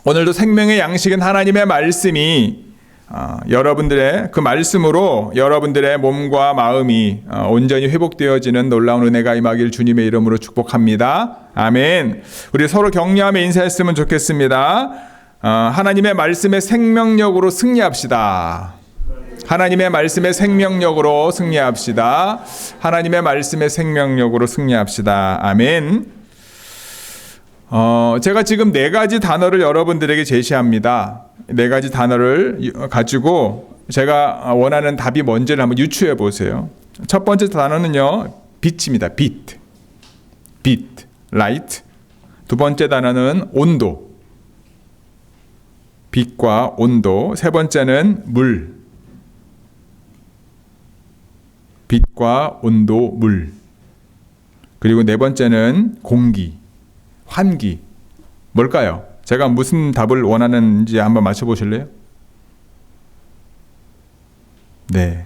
오늘도 생명의 양식인 하나님의 말씀이 여러분들의 그 말씀으로 여러분들의 몸과 마음이 온전히 회복되어지는 놀라운 은혜가 임하길 주님의 이름으로 축복합니다. 아멘. 우리 서로 격려하며 인사했으면 좋겠습니다. 하나님의 말씀의 생명력으로 승리합시다. 하나님의 말씀의 생명력으로 승리합시다. 하나님의 말씀의 생명력으로 승리합시다. 아멘. 제가 지금 4가지 단어를 여러분들에게 제시합니다. 4가지 단어를 가지고 제가 원하는 답이 뭔지를 한번 유추해 보세요. 첫 번째 단어는요, 빛입니다. 빛, light. 두 번째 단어는 온도, 빛과 온도. 세 번째는 물, 빛과 온도, 물. 그리고 네 번째는 공기, 환기. 뭘까요? 제가 무슨 답을 원하는지 한번 맞춰보실래요? 네.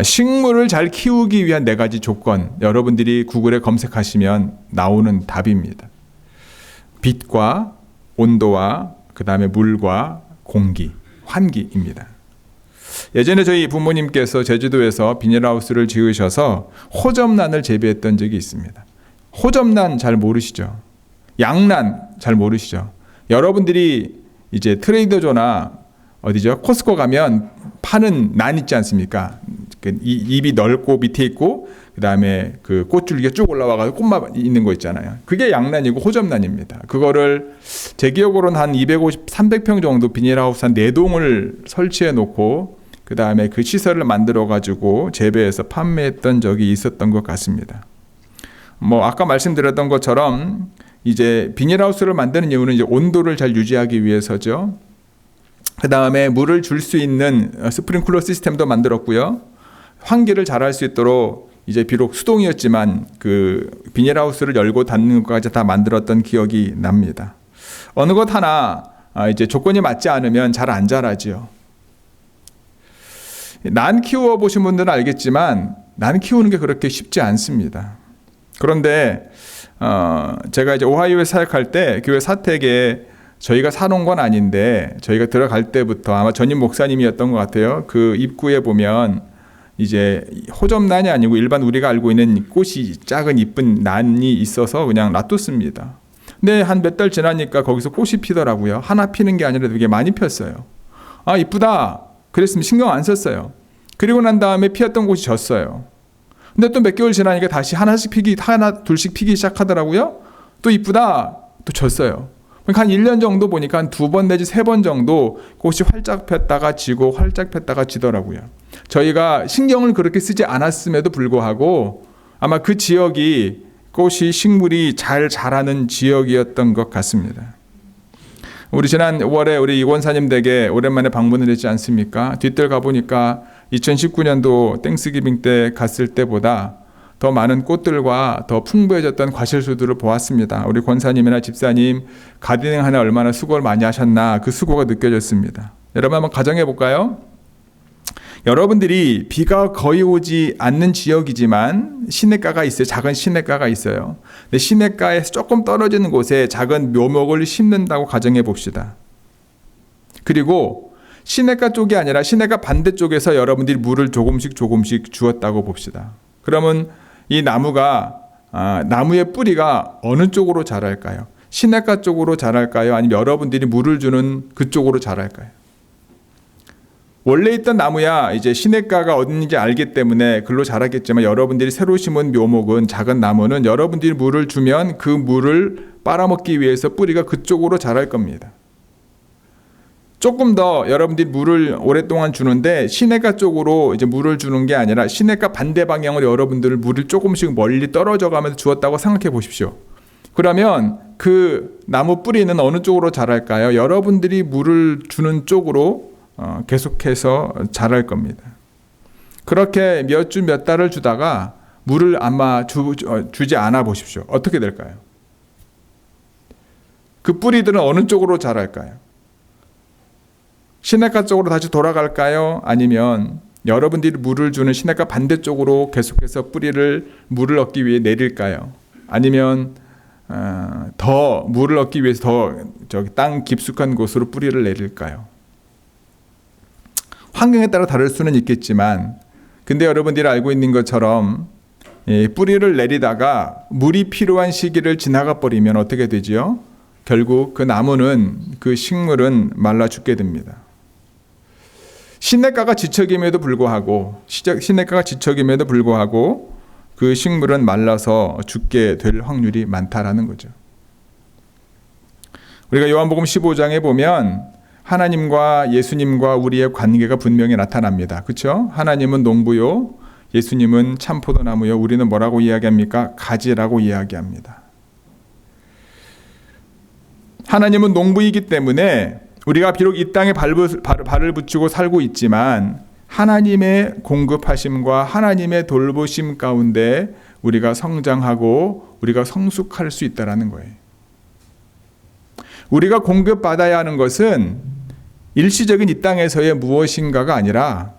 식물을 잘 키우기 위한 4가지 조건, 여러분들이 구글에 검색하시면 나오는 답입니다. 빛과 온도와 그 다음에 물과 공기, 환기입니다. 예전에 저희 부모님께서 제주도에서 비닐하우스를 지으셔서 호접란을 재배했던 적이 있습니다. 호접란 잘 모르시죠? 양란 잘 모르시죠? 여러분들이 이제 트레이더조나 어디죠? 코스코 가면 파는 란 있지 않습니까? 그 잎이 넓고 밑에 있고 그 다음에 그 꽃줄기가 쭉 올라와가지고 꽃만 있는 거 있잖아요. 그게 양란이고 호접란입니다. 그거를 제 기억으로는 한 250, 300평 정도 비닐하우스 한 4동을 설치해 놓고 그 다음에 그 시설을 만들어 가지고 재배해서 판매했던 적이 있었던 것 같습니다. 아까 말씀드렸던 것처럼 이제 비닐하우스를 만드는 이유는 이제 온도를 잘 유지하기 위해서죠. 그 다음에 물을 줄 수 있는 스프링클러 시스템도 만들었고요. 환기를 잘 할 수 있도록 이제 비록 수동이었지만 그 비닐하우스를 열고 닫는 것까지 다 만들었던 기억이 납니다. 어느 것 하나 이제 조건이 맞지 않으면 잘 안 자라지요. 난 키워 보신 분들은 알겠지만 난 키우는 게 그렇게 쉽지 않습니다. 그런데 제가 이제 오하이오에 사역할 때 교회 사택에 저희가 사놓은 건 아닌데 저희가 들어갈 때부터 아마 전임 목사님이었던 것 같아요. 그 입구에 보면 이제 호접란이 아니고 일반 우리가 알고 있는 꽃이 작은 이쁜 난이 있어서 그냥 놔뒀습니다. 근데 한 몇 달 지나니까 거기서 꽃이 피더라고요. 하나 피는 게 아니라 되게 많이 폈어요. 아, 이쁘다. 그랬으면 신경 안 썼어요. 그리고 난 다음에 피었던 곳이 졌어요. 근데 또 몇 개월 지나니까 다시 하나씩 피기, 하나, 둘씩 피기 시작하더라고요. 또 이쁘다. 또 졌어요. 그러니까 한 1년 정도 보니까 한 2번 내지 3번 정도 꽃이 활짝 폈다가 지고 활짝 폈다가 지더라고요. 저희가 신경을 그렇게 쓰지 않았음에도 불구하고 아마 그 지역이 꽃이 식물이 잘 자라는 지역이었던 것 같습니다. 우리 지난 5월에 우리 이권사님 댁에 오랜만에 방문을 했지 않습니까? 뒤뜰 가보니까 2019년도 땡스기빙 때 갔을 때보다 더 많은 꽃들과 더 풍부해졌던 과실수들을 보았습니다. 우리 권사님이나 집사님 가드닝 하나 얼마나 수고를 많이 하셨나 그 수고가 느껴졌습니다. 여러분 한번 가정해 볼까요? 여러분들이 비가 거의 오지 않는 지역이지만 시냇가가 있어요. 작은 시냇가가 있어요. 근데 시냇가에서 조금 떨어지는 곳에 작은 묘목을 심는다고 가정해 봅시다. 그리고 시냇가 쪽이 아니라 시냇가 반대쪽에서 여러분들이 물을 조금씩 주었다고 봅시다. 그러면 이 나무가 나무의 뿌리가 어느 쪽으로 자랄까요? 시냇가 쪽으로 자랄까요? 아니면 여러분들이 물을 주는 그쪽으로 자랄까요? 원래 있던 나무야 이제 시냇가가 어딘지 알기 때문에 글로 자라겠지만 여러분들이 새로 심은 묘목은 작은 나무는 여러분들이 물을 주면 그 물을 빨아먹기 위해서 뿌리가 그쪽으로 자랄 겁니다. 조금 더 여러분들이 물을 오랫동안 주는데 시냇가 쪽으로 이제 물을 주는 게 아니라 시냇가 반대 방향으로 여러분들을 물을 조금씩 멀리 떨어져 가면서 주었다고 생각해 보십시오. 그러면 그 나무 뿌리는 어느 쪽으로 자랄까요? 여러분들이 물을 주는 쪽으로 계속해서 자랄 겁니다. 그렇게 몇 주 몇 달을 주다가 물을 아마 주지 않아 보십시오. 어떻게 될까요? 그 뿌리들은 어느 쪽으로 자랄까요? 시냇가 쪽으로 다시 돌아갈까요? 아니면 여러분들이 물을 주는 시냇가 반대쪽으로 계속해서 물을 얻기 위해 내릴까요? 아니면 더 물을 얻기 위해서 더 저기 땅 깊숙한 곳으로 뿌리를 내릴까요? 환경에 따라 다를 수는 있겠지만, 근데 여러분들이 알고 있는 것처럼 뿌리를 내리다가 물이 필요한 시기를 지나가 버리면 어떻게 되지요? 결국 그 나무는, 그 식물은 말라 죽게 됩니다. 시냇가가 지척임에도 불구하고 그 식물은 말라서 죽게 될 확률이 많다라는 거죠. 우리가 요한복음 15장에 보면 하나님과 예수님과 우리의 관계가 분명히 나타납니다. 그렇죠? 하나님은 농부요, 예수님은 참포도나무요, 우리는 뭐라고 이야기합니까? 가지라고 이야기합니다. 하나님은 농부이기 때문에 우리가 비록 이 땅에 발을 붙이고 살고 있지만 하나님의 공급하심과 하나님의 돌보심 가운데 우리가 성장하고 우리가 성숙할 수 있다는 거예요. 우리가 공급받아야 하는 것은 일시적인 이 땅에서의 무엇인가가 아니라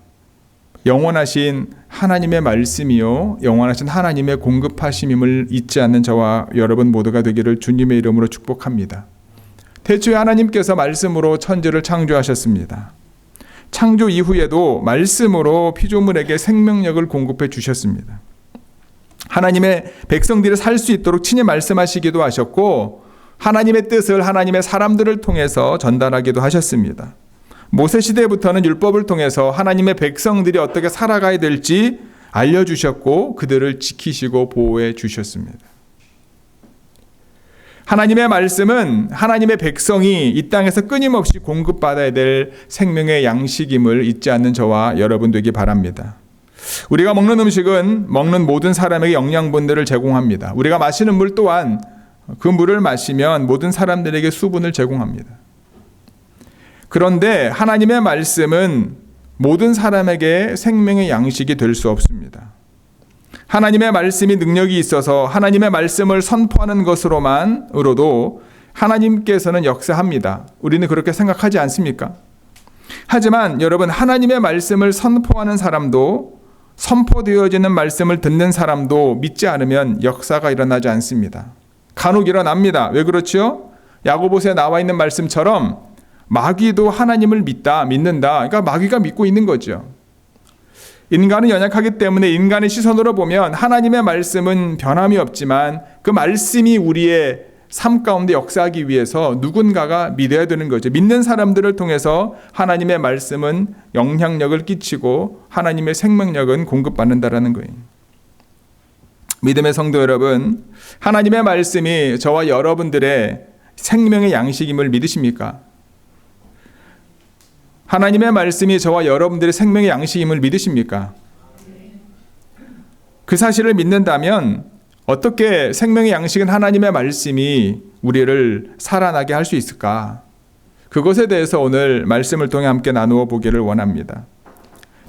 영원하신 하나님의 말씀이요, 영원하신 하나님의 공급하심임을 잊지 않는 저와 여러분 모두가 되기를 주님의 이름으로 축복합니다. 태초에 하나님께서 말씀으로 천지를 창조하셨습니다. 창조 이후에도 말씀으로 피조물에게 생명력을 공급해 주셨습니다. 하나님의 백성들이 살 수 있도록 친히 말씀하시기도 하셨고, 하나님의 뜻을 하나님의 사람들을 통해서 전달하기도 하셨습니다. 모세 시대부터는 율법을 통해서 하나님의 백성들이 어떻게 살아가야 될지 알려주셨고 그들을 지키시고 보호해 주셨습니다. 하나님의 말씀은 하나님의 백성이 이 땅에서 끊임없이 공급받아야 될 생명의 양식임을 잊지 않는 저와 여러분 되기 바랍니다. 우리가 먹는 음식은 먹는 모든 사람에게 영양분들을 제공합니다. 우리가 마시는 물 또한 그 물을 마시면 모든 사람들에게 수분을 제공합니다. 그런데 하나님의 말씀은 모든 사람에게 생명의 양식이 될 수 없습니다. 하나님의 말씀이 능력이 있어서 하나님의 말씀을 선포하는 것으로만으로도 하나님께서는 역사합니다. 우리는 그렇게 생각하지 않습니까? 하지만 여러분, 하나님의 말씀을 선포하는 사람도, 선포되어지는 말씀을 듣는 사람도 믿지 않으면 역사가 일어나지 않습니다. 간혹 일어납니다. 왜 그렇죠? 야고보서에 나와 있는 말씀처럼 마귀도 하나님을 믿는다. 그러니까 마귀가 믿고 있는 거죠. 인간은 연약하기 때문에 인간의 시선으로 보면 하나님의 말씀은 변함이 없지만 그 말씀이 우리의 삶 가운데 역사하기 위해서 누군가가 믿어야 되는 거죠. 믿는 사람들을 통해서 하나님의 말씀은 영향력을 끼치고 하나님의 생명력은 공급받는다라는 거예요. 믿음의 성도 여러분, 하나님의 말씀이 저와 여러분들의 생명의 양식임을 믿으십니까? 하나님의 말씀이 저와 여러분들의 생명의 양식임을 믿으십니까? 그 사실을 믿는다면 어떻게 생명의 양식은 하나님의 말씀이 우리를 살아나게 할 수 있을까? 그것에 대해서 오늘 말씀을 통해 함께 나누어 보기를 원합니다.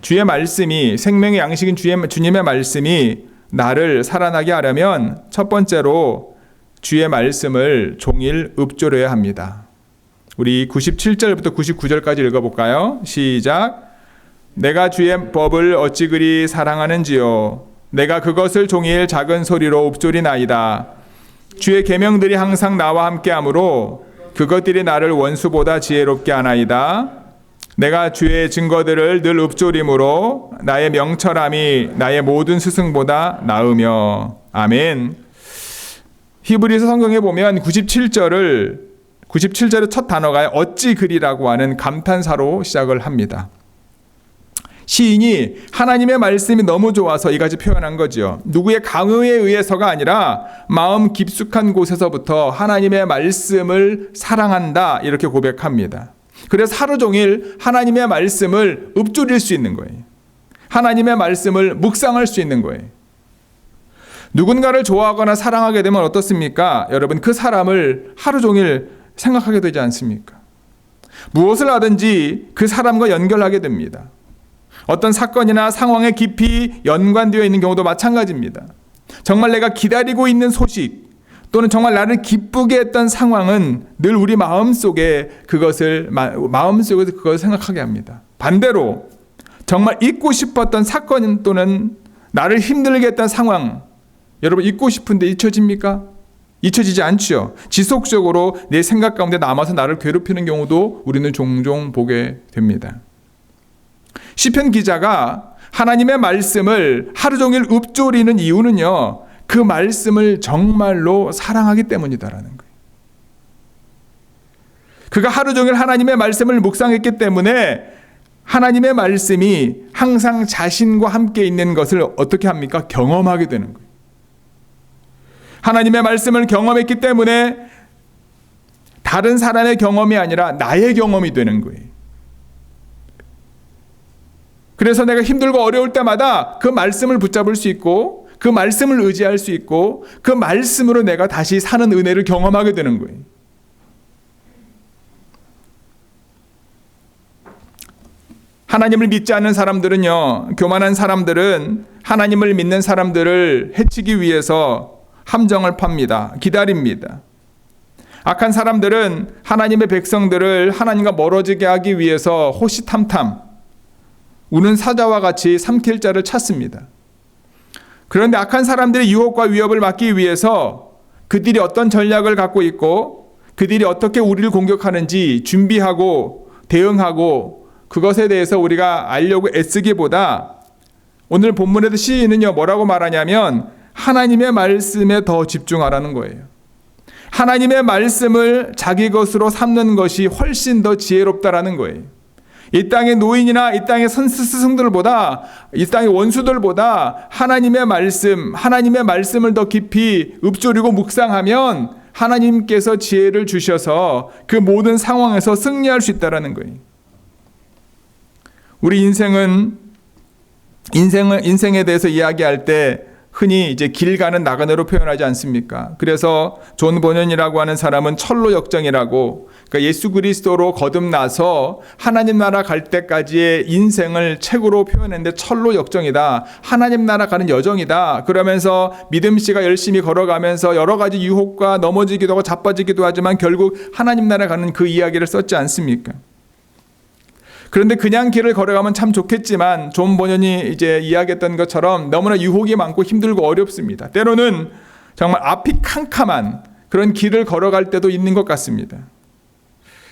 주의 말씀이, 생명의 양식인 주님의 말씀이 나를 살아나게 하려면 첫 번째로 주의 말씀을 종일 읊조려야 합니다. 우리 97절부터 99절까지 읽어볼까요? 시작. 내가 주의 법을 어찌 그리 사랑하는지요. 내가 그것을 종일 작은 소리로 읊조리나이다. 주의 계명들이 항상 나와 함께하므로 그것들이 나를 원수보다 지혜롭게 하나이다. 내가 주의 증거들을 늘 읊조림으로 나의 명철함이 나의 모든 스승보다 나으며. 아멘. 히브리서 성경에 보면 97절의 첫 단어가 어찌 그리라고 하는 감탄사로 시작을 합니다. 시인이 하나님의 말씀이 너무 좋아서 이같이 표현한 거죠. 누구의 강요에 의해서가 아니라 마음 깊숙한 곳에서부터 하나님의 말씀을 사랑한다, 이렇게 고백합니다. 그래서 하루 종일 하나님의 말씀을 읊조릴 수 있는 거예요. 하나님의 말씀을 묵상할 수 있는 거예요. 누군가를 좋아하거나 사랑하게 되면 어떻습니까? 여러분, 그 사람을 하루 종일 생각하게 되지 않습니까? 무엇을 하든지 그 사람과 연결하게 됩니다. 어떤 사건이나 상황에 깊이 연관되어 있는 경우도 마찬가지입니다. 정말 내가 기다리고 있는 소식 또는 정말 나를 기쁘게 했던 상황은 늘 우리 마음속에서 그것을 생각하게 합니다. 반대로 정말 잊고 싶었던 사건 또는 나를 힘들게 했던 상황, 여러분 잊고 싶은데 잊혀집니까? 잊혀지지 않죠. 지속적으로 내 생각 가운데 남아서 나를 괴롭히는 경우도 우리는 종종 보게 됩니다. 시편 기자가 하나님의 말씀을 하루 종일 읊조리는 이유는요, 그 말씀을 정말로 사랑하기 때문이다라는 거예요. 그가 하루 종일 하나님의 말씀을 묵상했기 때문에 하나님의 말씀이 항상 자신과 함께 있는 것을 어떻게 합니까? 경험하게 되는 거예요. 하나님의 말씀을 경험했기 때문에 다른 사람의 경험이 아니라 나의 경험이 되는 거예요. 그래서 내가 힘들고 어려울 때마다 그 말씀을 붙잡을 수 있고 그 말씀을 의지할 수 있고 그 말씀으로 내가 다시 사는 은혜를 경험하게 되는 거예요. 하나님을 믿지 않는 사람들은요, 교만한 사람들은 하나님을 믿는 사람들을 해치기 위해서 함정을 팝니다. 기다립니다. 악한 사람들은 하나님의 백성들을 하나님과 멀어지게 하기 위해서 호시탐탐 우는 사자와 같이 삼킬 자를 찾습니다. 그런데 악한 사람들의 유혹과 위협을 막기 위해서 그들이 어떤 전략을 갖고 있고 그들이 어떻게 우리를 공격하는지 준비하고 대응하고 그것에 대해서 우리가 알려고 애쓰기보다 오늘 본문에도 시인은요, 뭐라고 말하냐면 하나님의 말씀에 더 집중하라는 거예요. 하나님의 말씀을 자기 것으로 삼는 것이 훨씬 더 지혜롭다라는 거예요. 이 땅의 노인이나 이 땅의 스승들보다 이 땅의 원수들보다 하나님의 말씀을 더 깊이 읊조리고 묵상하면 하나님께서 지혜를 주셔서 그 모든 상황에서 승리할 수 있다라는 거예요. 우리 인생에 대해서 이야기할 때 흔히 이제 길 가는 나그네로 표현하지 않습니까? 그래서 존 버년이라고 하는 사람은 철로 역정이라고, 그러니까 예수 그리스도로 거듭나서 하나님 나라 갈 때까지의 인생을 책으로 표현했는데 철로 역정이다. 하나님 나라 가는 여정이다. 그러면서 믿음씨가 열심히 걸어가면서 여러 가지 유혹과 넘어지기도 하고 자빠지기도 하지만 결국 하나님 나라 가는 그 이야기를 썼지 않습니까? 그런데 그냥 길을 걸어가면 참 좋겠지만 존 버년이 이제 이야기했던 것처럼 너무나 유혹이 많고 힘들고 어렵습니다. 때로는 정말 앞이 캄캄한 그런 길을 걸어갈 때도 있는 것 같습니다.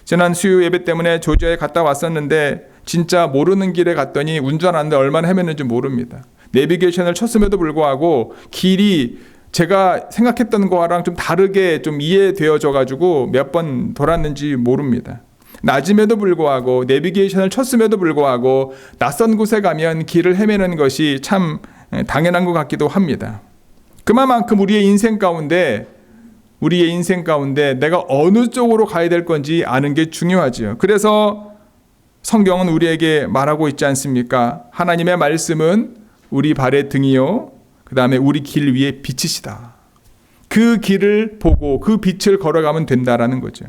지난 수요 예배 때문에 조지아에 갔다 왔었는데 진짜 모르는 길에 갔더니 운전하는데 얼마나 헤맸는지 모릅니다. 내비게이션을 쳤음에도 불구하고 길이 제가 생각했던 거랑 좀 다르게 좀 이해되어져 가지고 몇 번 돌았는지 모릅니다. 낮음에도 불구하고 내비게이션을 쳤음에도 불구하고 낯선 곳에 가면 길을 헤매는 것이 참 당연한 것 같기도 합니다. 그만큼 우리의 인생 가운데 내가 어느 쪽으로 가야 될 건지 아는 게 중요하죠. 그래서 성경은 우리에게 말하고 있지 않습니까? 하나님의 말씀은 우리 발의 등이요, 그 다음에 우리 길 위에 빛이시다. 그 길을 보고 그 빛을 걸어가면 된다라는 거죠.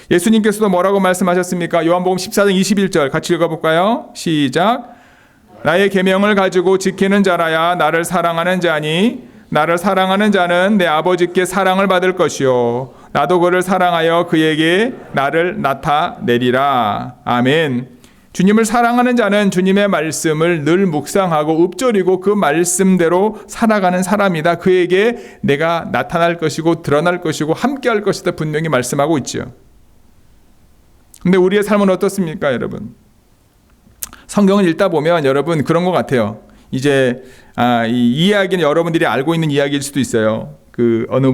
예수님께서도 뭐라고 말씀하셨습니까? 요한복음 14장 21절 같이 읽어볼까요? 시작. 나의 계명을 가지고 지키는 자라야 나를 사랑하는 자니 나를 사랑하는 자는 내 아버지께 사랑을 받을 것이요 나도 그를 사랑하여 그에게 나를 나타내리라. 아멘. 주님을 사랑하는 자는 주님의 말씀을 늘 묵상하고 읊조리고 그 말씀대로 살아가는 사람이다. 그에게 내가 나타날 것이고 드러날 것이고 함께할 것이다. 분명히 말씀하고 있죠. 근데 우리의 삶은 어떻습니까, 여러분? 성경을 읽다 보면 여러분 그런 것 같아요. 이제 이 이야기는 여러분들이 알고 있는 이야기일 수도 있어요. 그 어느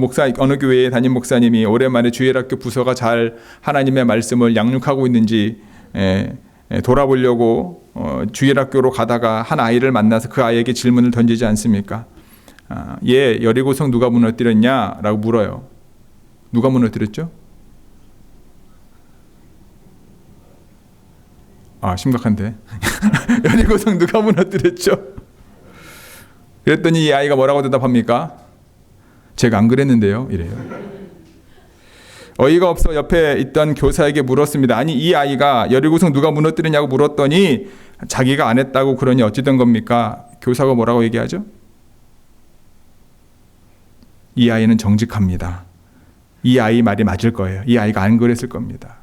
교회에 담임 목사님이 오랜만에 주일학교 부서가 잘 하나님의 말씀을 양육하고 있는지 돌아보려고 주일학교로 가다가 한 아이를 만나서 그 아이에게 질문을 던지지 않습니까? 얘 여리고성 누가 무너뜨렸냐라고 물어요. 누가 무너뜨렸죠? 심각한데. 여리고성 누가 무너뜨렸죠? 그랬더니 이 아이가 뭐라고 대답합니까? 제가 안 그랬는데요. 이래요. 어이가 없어 옆에 있던 교사에게 물었습니다. 아니, 이 아이가 여리고성 누가 무너뜨리냐고 물었더니 자기가 안 했다고 그러니 어찌 된 겁니까? 교사가 뭐라고 얘기하죠? 이 아이는 정직합니다. 이 아이 말이 맞을 거예요. 이 아이가 안 그랬을 겁니다.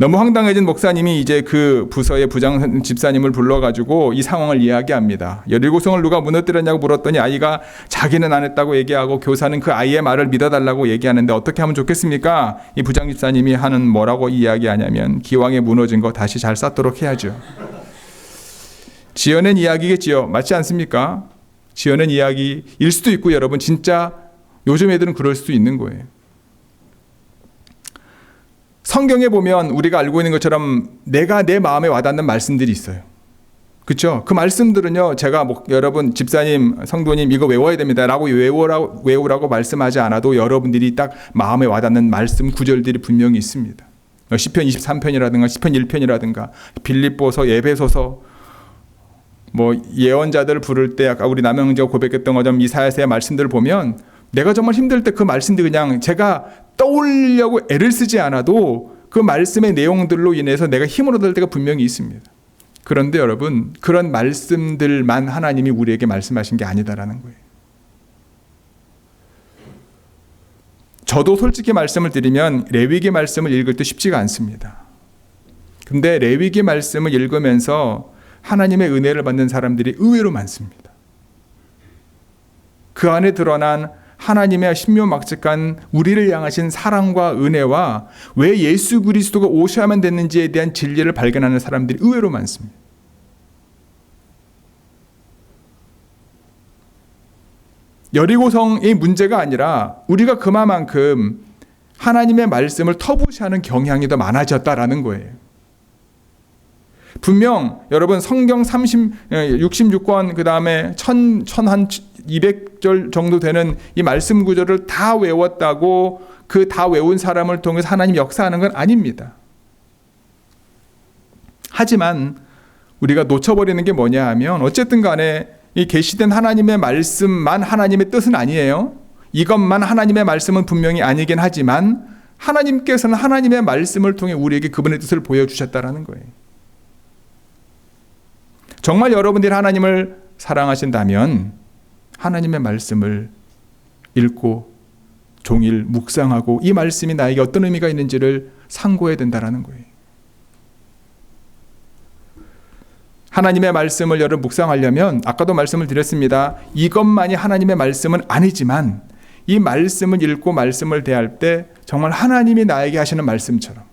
너무 황당해진 목사님이 이제 그 부서의 부장 집사님을 불러가지고 이 상황을 이야기합니다. 17성을 누가 무너뜨렸냐고 물었더니 아이가 자기는 안 했다고 얘기하고 교사는 그 아이의 말을 믿어달라고 얘기하는데 어떻게 하면 좋겠습니까? 이 부장 집사님이 하는 뭐라고 이야기하냐면 기왕에 무너진 거 다시 잘 쌓도록 해야죠. 지어낸 이야기겠지요. 맞지 않습니까? 지어낸 이야기일 수도 있고 여러분 진짜 요즘 애들은 그럴 수도 있는 거예요. 성경에 보면 우리가 알고 있는 것처럼 내가 내 마음에 와닿는 말씀들이 있어요. 그렇죠? 그 말씀들은요. 제가 여러분 집사님, 성도님 이거 외워야 됩니다 라고 외우라고 말씀하지 않아도 여러분들이 딱 마음에 와닿는 말씀 구절들이 분명히 있습니다. 시편 23편이라든가 시편 1편이라든가 빌립보서, 에베소서 예언자들 부를 때 아까 우리 남영재가 고백했던 것처럼 이사야서의 말씀들을 보면 내가 정말 힘들 때 그 말씀들 그냥 제가 떠올리려고 애를 쓰지 않아도 그 말씀의 내용들로 인해서 내가 힘을 얻을 때가 분명히 있습니다. 그런데 여러분 그런 말씀들만 하나님이 우리에게 말씀하신 게 아니다라는 거예요. 저도 솔직히 말씀을 드리면 레위기 말씀을 읽을 때 쉽지가 않습니다. 근데 레위기 말씀을 읽으면서 하나님의 은혜를 받는 사람들이 의외로 많습니다. 그 안에 드러난 하나님의 신묘막측한 우리를 향하신 사랑과 은혜와 왜 예수 그리스도가 오셔야만 됐는지에 대한 진리를 발견하는 사람들이 의외로 많습니다. 여리고성의 문제가 아니라 우리가 그만큼 하나님의 말씀을 터부시하는 경향이 더 많아졌다라는 거예요. 분명 여러분 성경 66권 그 다음에 1200절 정도 되는 이 말씀 구절을 다 외웠다고 그 다 외운 사람을 통해서 하나님 역사하는 건 아닙니다. 하지만 우리가 놓쳐버리는 게 뭐냐 하면 어쨌든 간에 이 계시된 하나님의 말씀만 하나님의 뜻은 아니에요. 이것만 하나님의 말씀은 분명히 아니긴 하지만 하나님께서는 하나님의 말씀을 통해 우리에게 그분의 뜻을 보여주셨다라는 거예요. 정말 여러분들이 하나님을 사랑하신다면 하나님의 말씀을 읽고 종일 묵상하고 이 말씀이 나에게 어떤 의미가 있는지를 상고해야 된다는 거예요. 하나님의 말씀을 여러분 묵상하려면 아까도 말씀을 드렸습니다. 이것만이 하나님의 말씀은 아니지만 이 말씀을 읽고 말씀을 대할 때 정말 하나님이 나에게 하시는 말씀처럼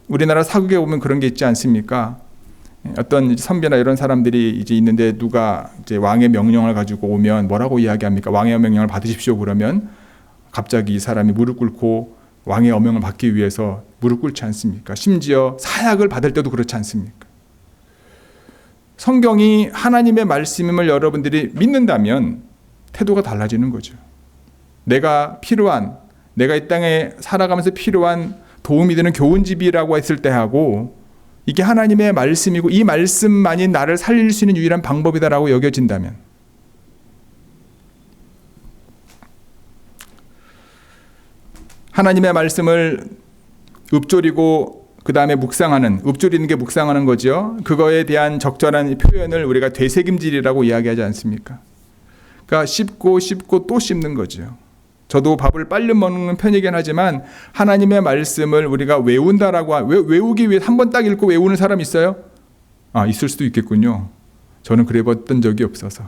우리나라 사극에 보면 그런 게 있지 않습니까? 어떤 선비나 이런 사람들이 이제 있는데 누가 이제 왕의 명령을 가지고 오면 뭐라고 이야기합니까? 왕의 명령을 받으십시오 그러면 갑자기 이 사람이 무릎 꿇고 왕의 어명을 받기 위해서 무릎 꿇지 않습니까? 심지어 사약을 받을 때도 그렇지 않습니까? 성경이 하나님의 말씀임을 여러분들이 믿는다면 태도가 달라지는 거죠. 내가 이 땅에 살아가면서 필요한 도움이 되는 교훈집이라고 했을 때 하고 이게 하나님의 말씀이고 이 말씀만이 나를 살릴 수 있는 유일한 방법이다라고 여겨진다면 하나님의 말씀을 읊조리고 그 다음에 읊조리는 게 묵상하는 거죠. 그거에 대한 적절한 표현을 우리가 되새김질이라고 이야기하지 않습니까? 그러니까 씹고 또 씹는 거죠. 저도 밥을 빨리 먹는 편이긴 하지만 하나님의 말씀을 우리가 외운다라고 외우기 위해 한 번 딱 읽고 외우는 사람 있어요? 있을 수도 있겠군요. 저는 그래 봤던 적이 없어서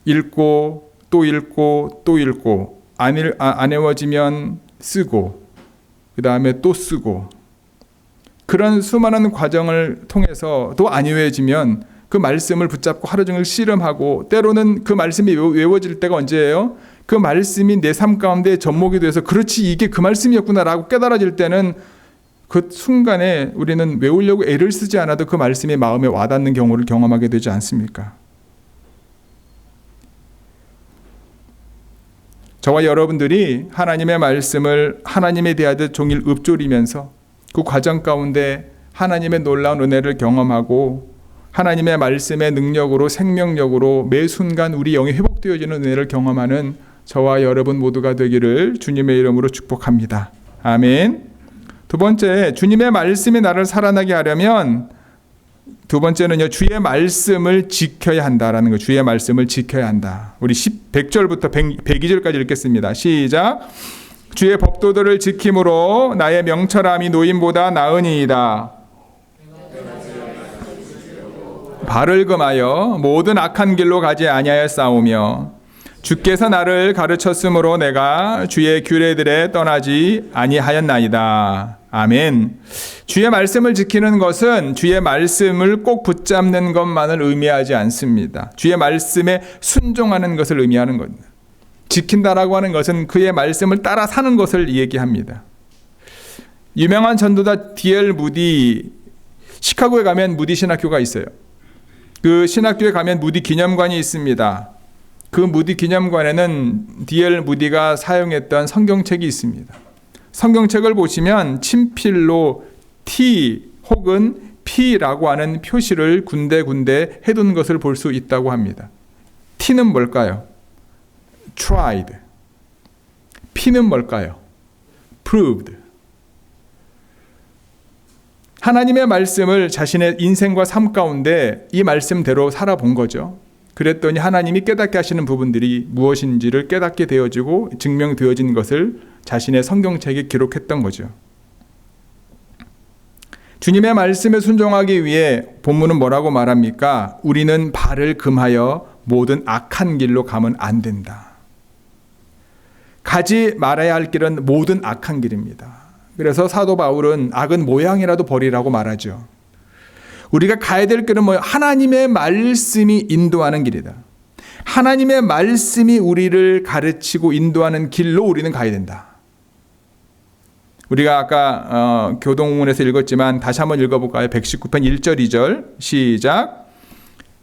읽고 또 읽고 안 외워지면 쓰고 그 다음에 또 쓰고 그런 수많은 과정을 통해서 또 안 외워지면 그 말씀을 붙잡고 하루 종일 씨름하고 때로는 그 말씀이 외워질 때가 언제예요? 그 말씀이 내 삶 가운데 접목이 돼서 그렇지 이게 그 말씀이었구나라고 깨달아질 때는 그 순간에 우리는 외우려고 애를 쓰지 않아도 그 말씀이 마음에 와닿는 경우를 경험하게 되지 않습니까? 저와 여러분들이 하나님의 말씀을 하나님에 대하듯 종일 읊조리면서 그 과정 가운데 하나님의 놀라운 은혜를 경험하고 하나님의 말씀의 능력으로 생명력으로 매 순간 우리 영이 회복되어지는 은혜를 경험하는 저와 여러분 모두가 되기를 주님의 이름으로 축복합니다. 아멘. 두 번째, 주님의 말씀이 나를 살아나게 하려면 두 번째는요, 주의 말씀을 지켜야 한다라는 거. 주의 말씀을 지켜야 한다. 우리 100절부터 102절까지 읽겠습니다. 시작. 주의 법도들을 지킴으로 나의 명철함이 노임보다 나으니이다. 발을 금하여 모든 악한 길로 가지 아니하였사오며 주께서 나를 가르쳤으므로 내가 주의 규례들에 떠나지 아니하였나이다. 아멘. 주의 말씀을 지키는 것은 주의 말씀을 꼭 붙잡는 것만을 의미하지 않습니다. 주의 말씀에 순종하는 것을 의미하는 겁니다. 지킨다라고 하는 것은 그의 말씀을 따라 사는 것을 얘기합니다. 유명한 전도자 D.L. 무디, 시카고에 가면 무디 신학교가 있어요. 그 신학교에 가면 무디 기념관이 있습니다. 그 무디 기념관에는 D.L. 무디가 사용했던 성경책이 있습니다. 성경책을 보시면 친필로 T 혹은 P라고 하는 표시를 군데군데 해둔 것을 볼 수 있다고 합니다. T는 뭘까요? Tried. P는 뭘까요? Proved. 하나님의 말씀을 자신의 인생과 삶 가운데 이 말씀대로 살아본 거죠. 그랬더니 하나님이 깨닫게 하시는 부분들이 무엇인지를 깨닫게 되어지고 증명되어진 것을 자신의 성경책에 기록했던 거죠. 주님의 말씀에 순종하기 위해 본문은 뭐라고 말합니까? 우리는 발을 금하여 모든 악한 길로 가면 안 된다. 가지 말아야 할 길은 모든 악한 길입니다. 그래서 사도 바울은 악은 모양이라도 버리라고 말하죠. 우리가 가야 될 길은 뭐예요? 하나님의 말씀이 인도하는 길이다. 하나님의 말씀이 우리를 가르치고 인도하는 길로 우리는 가야 된다. 우리가 아까 교동문에서 읽었지만 다시 한번 읽어볼까요? 119편 1절 2절 시작.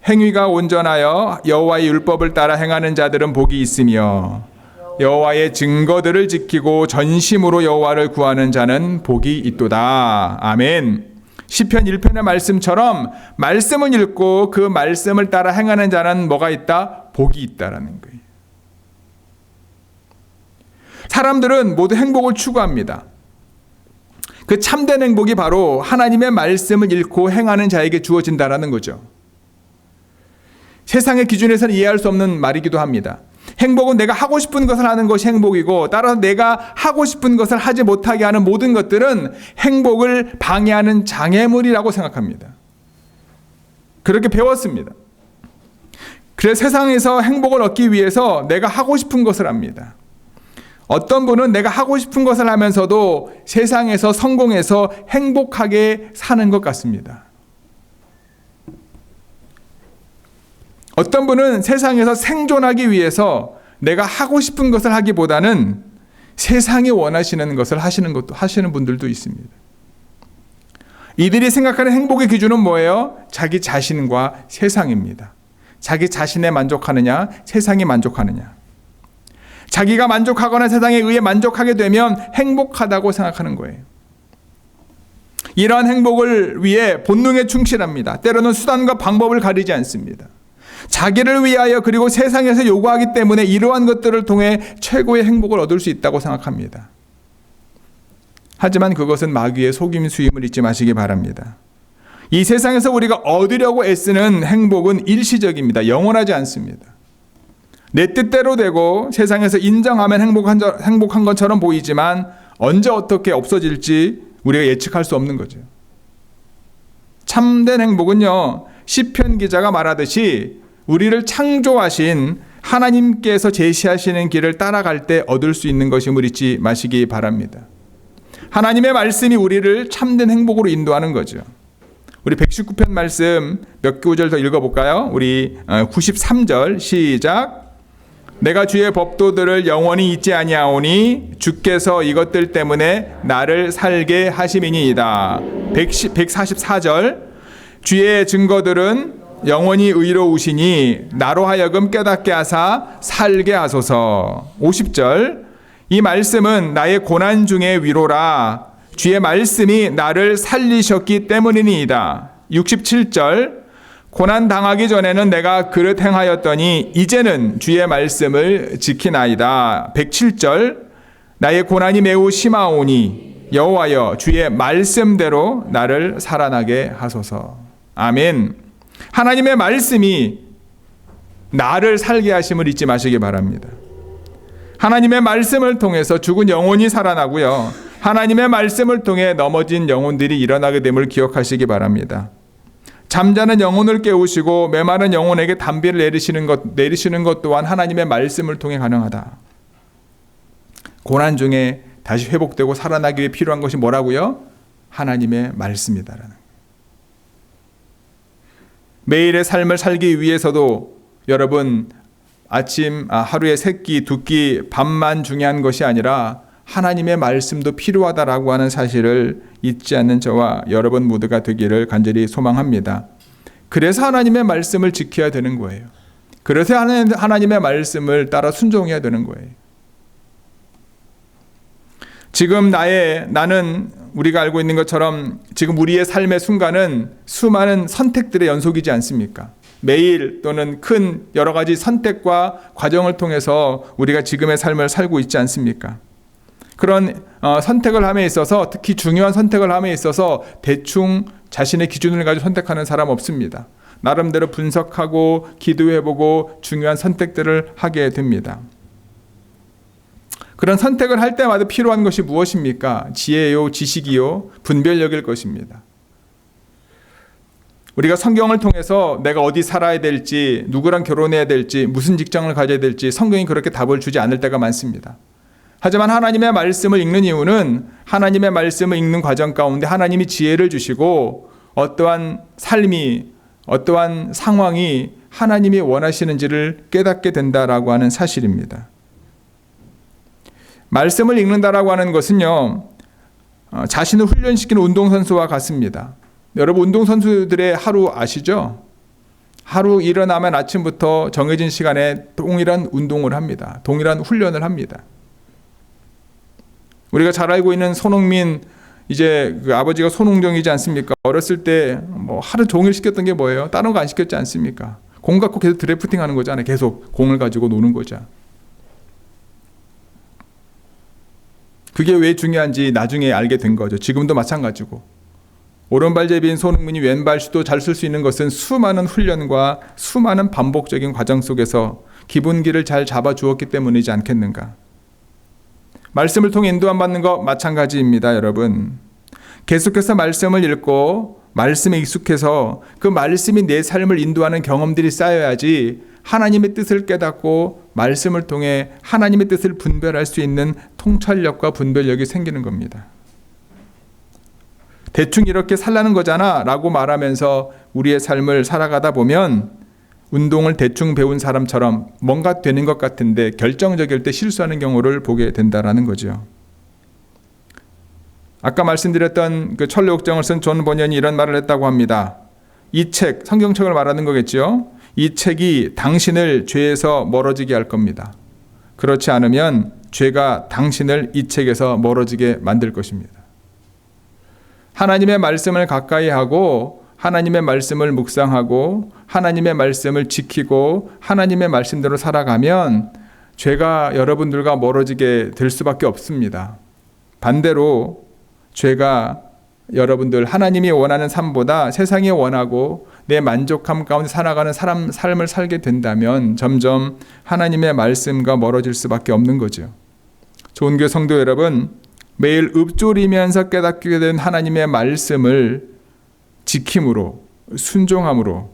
행위가 온전하여 여호와의 율법을 따라 행하는 자들은 복이 있으며 여호와의 증거들을 지키고 전심으로 여호와를 구하는 자는 복이 있도다. 아멘. 시편 1편의 말씀처럼 말씀을 읽고 그 말씀을 따라 행하는 자는 뭐가 있다? 복이 있다라는 거예요. 사람들은 모두 행복을 추구합니다. 그 참된 행복이 바로 하나님의 말씀을 읽고 행하는 자에게 주어진다라는 거죠. 세상의 기준에서는 이해할 수 없는 말이기도 합니다. 행복은 내가 하고 싶은 것을 하는 것이 행복이고 따라서 내가 하고 싶은 것을 하지 못하게 하는 모든 것들은 행복을 방해하는 장애물이라고 생각합니다. 그렇게 배웠습니다. 그래서 세상에서 행복을 얻기 위해서 내가 하고 싶은 것을 합니다. 어떤 분은 내가 하고 싶은 것을 하면서도 세상에서 성공해서 행복하게 사는 것 같습니다. 어떤 분은 세상에서 생존하기 위해서 내가 하고 싶은 것을 하기보다는 세상이 원하시는 것을 하시는 분들도 있습니다. 이들이 생각하는 행복의 기준은 뭐예요? 자기 자신과 세상입니다. 자기 자신에 만족하느냐, 세상이 만족하느냐. 자기가 만족하거나 세상에 의해 만족하게 되면 행복하다고 생각하는 거예요. 이러한 행복을 위해 본능에 충실합니다. 때로는 수단과 방법을 가리지 않습니다. 자기를 위하여 그리고 세상에서 요구하기 때문에 이러한 것들을 통해 최고의 행복을 얻을 수 있다고 생각합니다. 하지만 그것은 마귀의 속임수임을 잊지 마시기 바랍니다. 이 세상에서 우리가 얻으려고 애쓰는 행복은 일시적입니다. 영원하지 않습니다. 내 뜻대로 되고 세상에서 인정하면 행복한 것처럼 보이지만 언제 어떻게 없어질지 우리가 예측할 수 없는 거죠. 참된 행복은요, 시편 기자가 말하듯이 우리를 창조하신 하나님께서 제시하시는 길을 따라갈 때 얻을 수 있는 것임을 잊지 마시기 바랍니다. 하나님의 말씀이 우리를 참된 행복으로 인도하는 거죠. 우리 119편 말씀 몇 구절 더 읽어볼까요? 우리 93절 시작. 내가 주의 법도들을 영원히 잊지 아니하오니 주께서 이것들 때문에 나를 살게 하심이니이다. 144절. 주의 증거들은 영원히 의로우시니 나로 하여금 깨닫게 하사 살게 하소서. 50절. 이 말씀은 나의 고난 중의 위로라. 주의 말씀이 나를 살리셨기 때문이니이다. 67절. 고난 당하기 전에는 내가 그릇 행하였더니 이제는 주의 말씀을 지키나이다. 107절. 나의 고난이 매우 심하오니 여호와여 주의 말씀대로 나를 살아나게 하소서. 아멘. 하나님의 말씀이 나를 살게 하심을 잊지 마시기 바랍니다. 하나님의 말씀을 통해서 죽은 영혼이 살아나고요. 하나님의 말씀을 통해 넘어진 영혼들이 일어나게 됨을 기억하시기 바랍니다. 잠자는 영혼을 깨우시고 메마른 영혼에게 담비를 내리시는 것 또한 하나님의 말씀을 통해 가능하다. 고난 중에 다시 회복되고 살아나기 위해 필요한 것이 뭐라고요? 하나님의 말씀이다라는. 매일의 삶을 살기 위해서도 여러분 하루에 3끼, 2끼 밥만 중요한 것이 아니라 하나님의 말씀도 필요하다라고 하는 사실을 잊지 않는 저와 여러분 모두가 되기를 간절히 소망합니다. 그래서 하나님의 말씀을 지켜야 되는 거예요. 그래서 하나님의 말씀을 따라 순종해야 되는 거예요. 지금 나는 우리가 알고 있는 것처럼 지금 우리의 삶의 순간은 수많은 선택들의 연속이지 않습니까? 매일 또는 큰 여러 가지 선택과 과정을 통해서 우리가 지금의 삶을 살고 있지 않습니까? 그런 선택을 함에 있어서, 특히 중요한 선택을 함에 있어서 대충 자신의 기준을 가지고 선택하는 사람 없습니다. 나름대로 분석하고 기도해보고 중요한 선택들을 하게 됩니다. 그런 선택을 할 때마다 필요한 것이 무엇입니까? 지혜요, 지식이요, 분별력일 것입니다. 우리가 성경을 통해서 내가 어디 살아야 될지, 누구랑 결혼해야 될지, 무슨 직장을 가져야 될지 성경이 그렇게 답을 주지 않을 때가 많습니다. 하지만 하나님의 말씀을 읽는 이유는 하나님의 말씀을 읽는 과정 가운데 하나님이 지혜를 주시고 어떠한 삶이, 어떠한 상황이 하나님이 원하시는지를 깨닫게 된다라고 하는 사실입니다. 말씀을 읽는다라고 하는 것은요, 자신을 훈련시키는 운동선수와 같습니다. 여러분 운동선수들의 하루 아시죠? 하루 일어나면 아침부터 정해진 시간에 동일한 운동을 합니다. 동일한 훈련을 합니다. 우리가 잘 알고 있는 손흥민, 이제 그 아버지가 손흥정이지 않습니까? 어렸을 때 뭐 하루 종일 시켰던 게 뭐예요? 다른 거 안 시켰지 않습니까? 공 갖고 계속 드래프팅 하는 거잖아요. 계속 공을 가지고 노는 거죠. 그게 왜 중요한지 나중에 알게 된 거죠. 지금도 마찬가지고. 오른발잡이인 손흥민이 왼발 슛도 잘 쓸 수 있는 것은 수많은 훈련과 수많은 반복적인 과정 속에서 기본기를 잘 잡아주었기 때문이지 않겠는가. 말씀을 통해 인도함 받는 것 마찬가지입니다, 여러분. 계속해서 말씀을 읽고 말씀에 익숙해서 그 말씀이 내 삶을 인도하는 경험들이 쌓여야지 하나님의 뜻을 깨닫고 말씀을 통해 하나님의 뜻을 분별할 수 있는 통찰력과 분별력이 생기는 겁니다. 대충 이렇게 살라는 거잖아 라고 말하면서 우리의 삶을 살아가다 보면 운동을 대충 배운 사람처럼 뭔가 되는 것 같은데 결정적일 때 실수하는 경우를 보게 된다라는 거죠. 아까 말씀드렸던 그 천리옥정을 쓴 존 번연이 이런 말을 했다고 합니다. 이 책, 성경책을 말하는 거겠죠. 이 책이 당신을 죄에서 멀어지게 할 겁니다. 그렇지 않으면 죄가 당신을 이 책에서 멀어지게 만들 것입니다. 하나님의 말씀을 가까이 하고 하나님의 말씀을 묵상하고 하나님의 말씀을 지키고 하나님의 말씀대로 살아가면 죄가 여러분들과 멀어지게 될 수밖에 없습니다. 반대로 죄가 여러분들 하나님이 원하는 삶보다 세상이 원하고 내 만족함 가운데 살아가는 삶을 살게 된다면 점점 하나님의 말씀과 멀어질 수밖에 없는 거죠. 좋은 교회 성도 여러분, 매일 읊조리면서 깨닫게 된 하나님의 말씀을 지킴으로, 순종함으로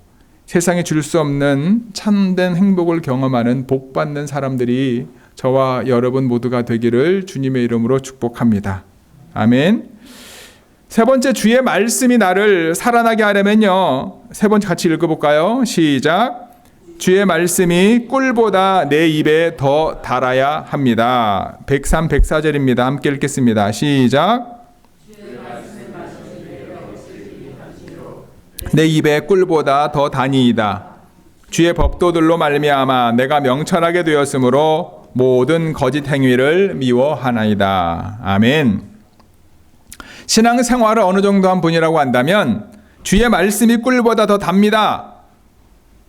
세상에 줄 수 없는 참된 행복을 경험하는 복받는 사람들이 저와 여러분 모두가 되기를 주님의 이름으로 축복합니다. 아멘. 세 번째, 주의 말씀이 나를 살아나게 하려면요. 세 번째 같이 읽어볼까요? 시작. 주의 말씀이 꿀보다 내 입에 더 달아야 합니다. 103, 104절입니다. 함께 읽겠습니다. 시작. 내 입에 꿀보다 더 다니이다. 주의 법도들로 말미암아 내가 명철하게 되었으므로 모든 거짓 행위를 미워하나이다. 아멘. 신앙생활을 어느 정도 한 분이라고 한다면 주의 말씀이 꿀보다 더 답니다.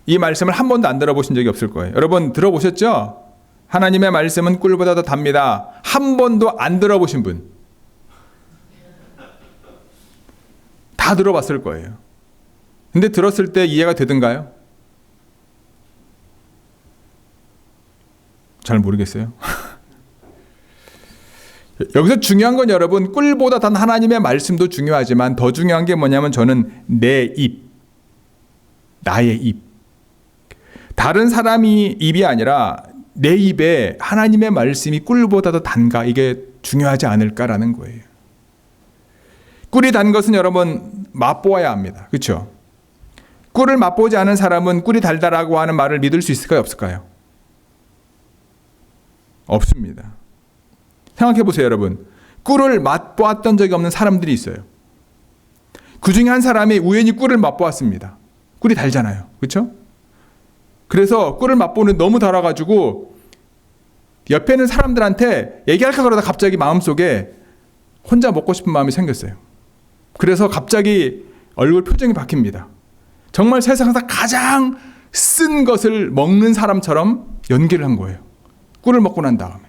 이 말씀을 한 번도 안 들어보신 적이 없을 거예요. 여러분 들어보셨죠? 하나님의 말씀은 꿀보다 더 답니다. 한 번도 안 들어보신 분. 다 들어봤을 거예요. 근데 들었을 때 이해가 되던가요? 잘 모르겠어요. 여기서 중요한 건 여러분, 꿀보다 단 하나님의 말씀도 중요하지만 더 중요한 게 뭐냐면 저는 내 입, 나의 입. 다른 사람이 입이 아니라 내 입에 하나님의 말씀이 꿀보다 더 단가, 이게 중요하지 않을까라는 거예요. 꿀이 단 것은 여러분 맛보아야 합니다. 그렇죠? 꿀을 맛보지 않은 사람은 꿀이 달다라고 하는 말을 믿을 수 있을까요? 없을까요? 없습니다. 생각해 보세요, 여러분. 꿀을 맛보았던 적이 없는 사람들이 있어요. 그 중에 한 사람이 우연히 꿀을 맛보았습니다. 꿀이 달잖아요. 그렇죠? 그래서 꿀을 맛보는 너무 달아가지고 옆에 있는 사람들한테 얘기할까 그러다 갑자기 마음속에 혼자 먹고 싶은 마음이 생겼어요. 그래서 갑자기 얼굴 표정이 바뀝니다. 정말 세상에서 가장 쓴 것을 먹는 사람처럼 연기를 한 거예요. 꿀을 먹고 난 다음에.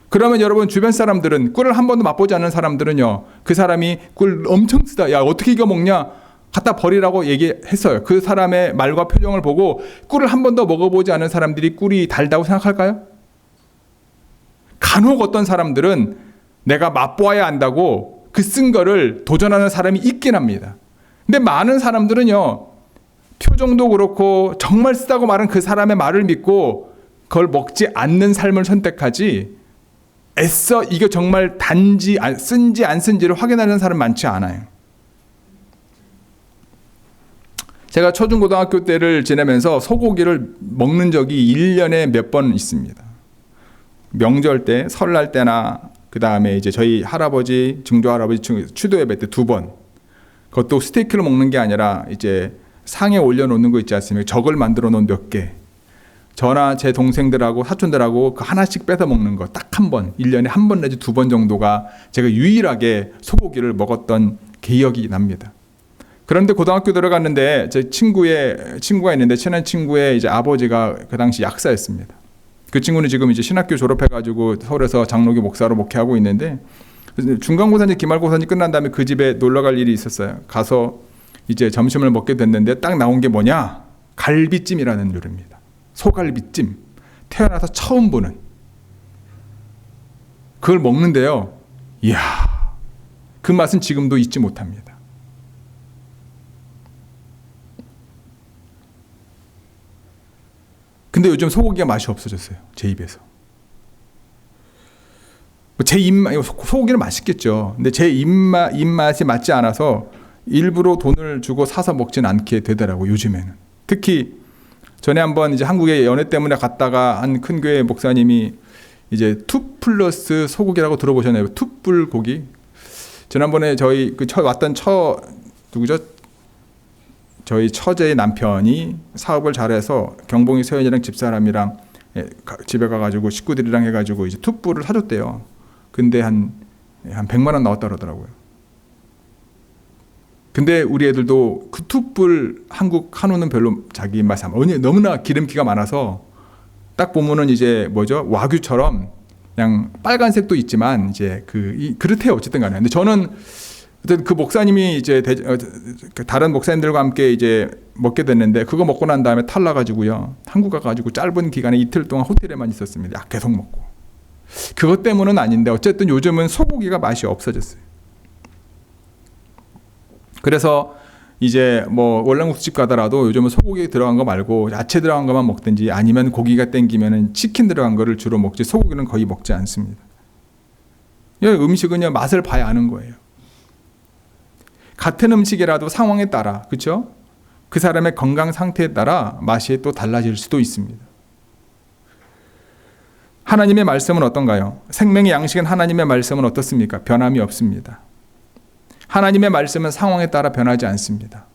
그러면 여러분 주변 사람들은, 꿀을 한 번도 맛보지 않은 사람들은요, 그 사람이 꿀 엄청 쓰다, 야 어떻게 이거 먹냐, 갖다 버리라고 얘기했어요. 그 사람의 말과 표정을 보고 꿀을 한 번도 먹어보지 않은 사람들이 꿀이 달다고 생각할까요? 간혹 어떤 사람들은 내가 맛보아야 한다고 그 쓴 거를 도전하는 사람이 있긴 합니다. 근데 많은 사람들은요, 표정도 그렇고 정말 쓰다고 말한 그 사람의 말을 믿고 그걸 먹지 않는 삶을 선택하지, 애써 이게 정말 단지 쓴지 안 쓴지를 확인하는 사람 많지 않아요. 제가 초중고등학교 때를 지내면서 소고기를 먹는 적이 1년에 몇 번 있습니다. 명절 때, 설날 때나 그 다음에 이제 저희 할아버지, 증조할아버지 추도 예배 때 2번. 그것도 스테이크를 먹는 게 아니라 이제 상에 올려놓는 거 있지 않습니까? 적을 만들어 놓은 몇 개. 저나 제 동생들하고 사촌들하고 그 하나씩 뺏어 먹는 거 딱 한 번, 1년에 한 번 내지 2번 정도가 제가 유일하게 소고기를 먹었던 기억이 납니다. 그런데 고등학교 들어갔는데 제 친구가 있는데, 친한 친구의 이제 아버지가 그 당시 약사였습니다. 그 친구는 지금 이제 신학교 졸업해가지고 서울에서 장로교 목사로 목회하고 있는데, 중간고사인지 기말고사인지 끝난 다음에 그 집에 놀러 갈 일이 있었어요. 가서 이제 점심을 먹게 됐는데 딱 나온 게 뭐냐? 갈비찜이라는 요리입니다. 소갈비찜. 태어나서 처음 보는. 그걸 먹는데요. 이야, 그 맛은 지금도 잊지 못합니다. 근데 요즘 소고기가 맛이 없어졌어요. 제 입에서. 제 입맛, 소고기는 맛있겠죠. 근데 제 입맛이 맞지 않아서 일부러 돈을 주고 사서 먹진 않게 되더라고요, 요즘에는. 특히 전에 한번 이제 한국에 연애 때문에 갔다가 한 큰 교회 목사님이 이제 투 플러스 소고기라고 들어보셨나요? 투불고기. 지난번에 저희 왔던 누구죠? 저희 처제의 남편이 사업을 잘해서 경봉이 서연이랑 집사람이랑 집에 가가지고 식구들이랑 해가지고 이제 투불을 사줬대요. 근데 한 100만 원 나왔다 그러더라고요. 근데 우리 애들도 그 투불 한국 한우는 별로 자기 입맛에 너무나 기름기가 많아서 딱 보면은 이제 뭐죠? 와규처럼 그냥 빨간색도 있지만 이제 그렇대요. 어쨌든 간에. 근데 저는 그 목사님이 이제 다른 목사님들과 함께 이제 먹게 됐는데, 그거 먹고 난 다음에 탈나가지고요, 한국 가가지고 짧은 기간에 이틀 동안 호텔에만 있었습니다. 계속 먹고. 그것 때문은 아닌데 어쨌든 요즘은 소고기가 맛이 없어졌어요. 그래서 이제 뭐 월남국수집 가더라도 요즘은 소고기 들어간 거 말고 야채 들어간 것만 먹든지, 아니면 고기가 땡기면은 치킨 들어간 거를 주로 먹지, 소고기는 거의 먹지 않습니다. 음식은요, 맛을 봐야 아는 거예요. 같은 음식이라도 상황에 따라, 그렇죠? 그 사람의 건강 상태에 따라 맛이 또 달라질 수도 있습니다. 하나님의 말씀은 어떤가요? 생명의 양식인 하나님의 말씀은 어떻습니까? 변함이 없습니다. 하나님의 말씀은 상황에 따라 변하지 않습니다.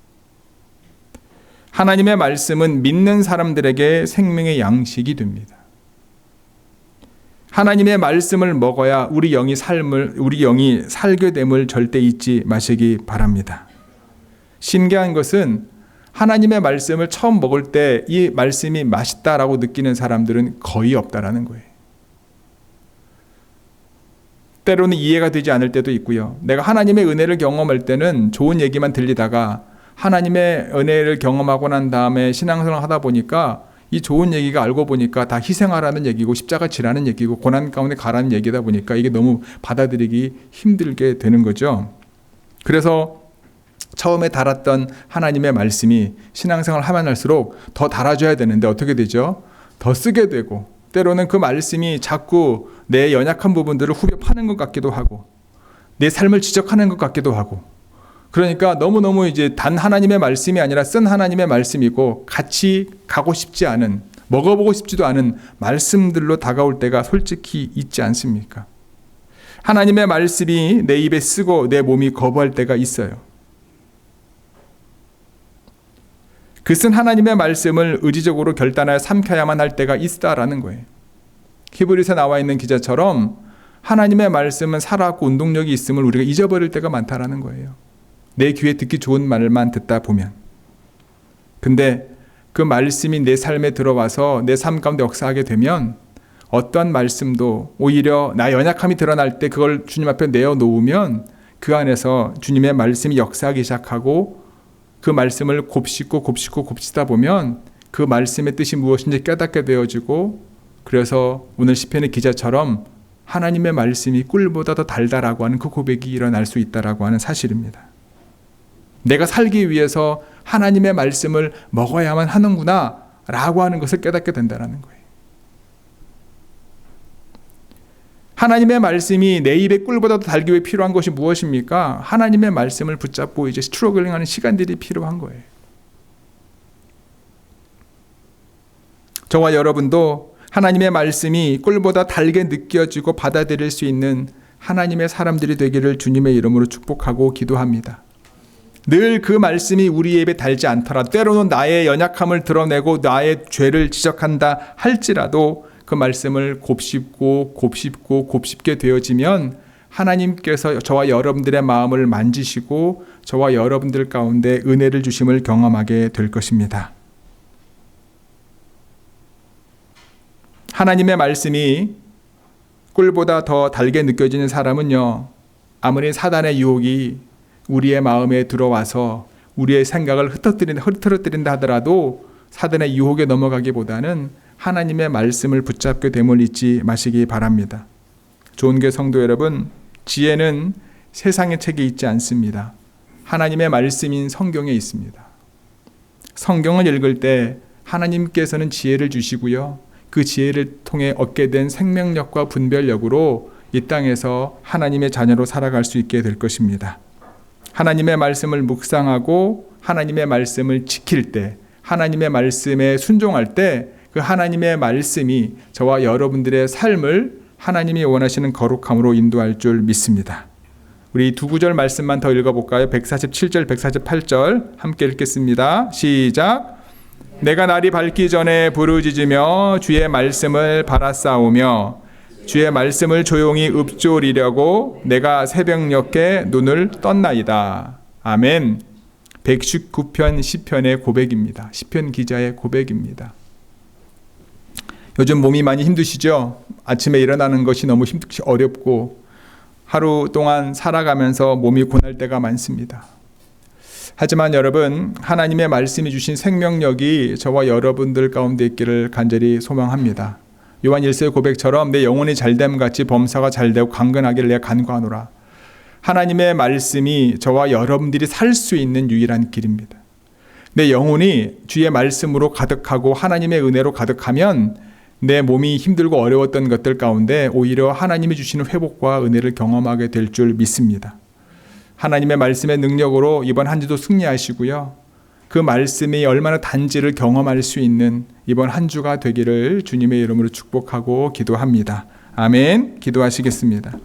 하나님의 말씀은 믿는 사람들에게 생명의 양식이 됩니다. 하나님의 말씀을 먹어야 우리 영이 살게 됨을 절대 잊지 마시기 바랍니다. 신기한 것은 하나님의 말씀을 처음 먹을 때 이 말씀이 맛있다라고 느끼는 사람들은 거의 없다라는 거예요. 때로는 이해가 되지 않을 때도 있고요. 내가 하나님의 은혜를 경험할 때는 좋은 얘기만 들리다가 하나님의 은혜를 경험하고 난 다음에 신앙생활을 하다 보니까 이 좋은 얘기가 알고 보니까 다 희생하라는 얘기고 십자가 지라는 얘기고 고난 가운데 가라는 얘기다 보니까 이게 너무 받아들이기 힘들게 되는 거죠. 그래서 처음에 달았던 하나님의 말씀이 신앙생활 하면 할수록 더 달아줘야 되는데 어떻게 되죠? 더 쓰게 되고 때로는 그 말씀이 자꾸 내 연약한 부분들을 후벼 파는 것 같기도 하고 내 삶을 지적하는 것 같기도 하고 그러니까 너무너무 이제 단 하나님의 말씀이 아니라 쓴 하나님의 말씀이고 같이 가고 싶지 않은 먹어보고 싶지도 않은 말씀들로 다가올 때가 솔직히 있지 않습니까? 하나님의 말씀이 내 입에 쓰고 내 몸이 거부할 때가 있어요. 그 쓴 하나님의 말씀을 의지적으로 결단하여 삼켜야만 할 때가 있다라는 거예요. 히브리서에 나와 있는 기자처럼 하나님의 말씀은 살아있고 운동력이 있음을 우리가 잊어버릴 때가 많다라는 거예요. 내 귀에 듣기 좋은 말만 듣다 보면. 근데 그 말씀이 내 삶에 들어와서 내 삶 가운데 역사하게 되면 어떤 말씀도 오히려 나 연약함이 드러날 때 그걸 주님 앞에 내어놓으면 그 안에서 주님의 말씀이 역사하기 시작하고 그 말씀을 곱씹다 보면 그 말씀의 뜻이 무엇인지 깨닫게 되어지고 그래서 오늘 시편의 기자처럼 하나님의 말씀이 꿀보다 더 달다라고 하는 그 고백이 일어날 수 있다라고 하는 사실입니다. 내가 살기 위해서 하나님의 말씀을 먹어야만 하는구나 라고 하는 것을 깨닫게 된다는 거예요. 하나님의 말씀이 내 입에 꿀보다 더 달기 위해 필요한 것이 무엇입니까? 하나님의 말씀을 붙잡고 이제 스트러글링하는 시간들이 필요한 거예요. 저와 여러분도 하나님의 말씀이 꿀보다 달게 느껴지고 받아들일 수 있는 하나님의 사람들이 되기를 주님의 이름으로 축복하고 기도합니다. 늘 그 말씀이 우리의 입에 달지 않더라도 때로는 나의 연약함을 드러내고 나의 죄를 지적한다 할지라도 그 말씀을 곱씹게 되어지면 하나님께서 저와 여러분들의 마음을 만지시고 저와 여러분들 가운데 은혜를 주심을 경험하게 될 것입니다. 하나님의 말씀이 꿀보다 더 달게 느껴지는 사람은요, 아무리 사단의 유혹이 우리의 마음에 들어와서 우리의 생각을 흐트러뜨린다 하더라도 사단의 유혹에 넘어가기보다는 하나님의 말씀을 붙잡게 됨을 잊지 마시기 바랍니다. 좋은 교회 성도 여러분, 지혜는 세상의 책에 있지 않습니다. 하나님의 말씀인 성경에 있습니다. 성경을 읽을 때 하나님께서는 지혜를 주시고요. 그 지혜를 통해 얻게 된 생명력과 분별력으로 이 땅에서 하나님의 자녀로 살아갈 수 있게 될 것입니다. 하나님의 말씀을 묵상하고 하나님의 말씀을 지킬 때, 하나님의 말씀에 순종할 때 그 하나님의 말씀이 저와 여러분들의 삶을 하나님이 원하시는 거룩함으로 인도할 줄 믿습니다. 우리 두 구절 말씀만 더 읽어볼까요? 147절, 148절 함께 읽겠습니다. 시작. 내가 날이 밝기 전에 부르짖으며 주의 말씀을 바라싸우며 주의 말씀을 조용히 읊조리려고 내가 새벽녘에 눈을 떴나이다. 아멘. 119편 시편의 고백입니다. 시편 기자의 고백입니다. 요즘 몸이 많이 힘드시죠? 아침에 일어나는 것이 너무 어렵고 하루 동안 살아가면서 몸이 고날 때가 많습니다. 하지만 여러분, 하나님의 말씀이 주신 생명력이 저와 여러분들 가운데 있기를 간절히 소망합니다. 요한 1세 고백처럼 내 영혼이 잘됨 같이 범사가 잘되고 강건하기를 내가 간구하노라. 하나님의 말씀이 저와 여러분들이 살 수 있는 유일한 길입니다. 내 영혼이 주의 말씀으로 가득하고 하나님의 은혜로 가득하면 내 몸이 힘들고 어려웠던 것들 가운데 오히려 하나님이 주시는 회복과 은혜를 경험하게 될 줄 믿습니다. 하나님의 말씀의 능력으로 이번 한 주도 승리하시고요. 그 말씀이 얼마나 단지를 경험할 수 있는 이번 한 주가 되기를 주님의 이름으로 축복하고 기도합니다. 아멘. 기도하시겠습니다.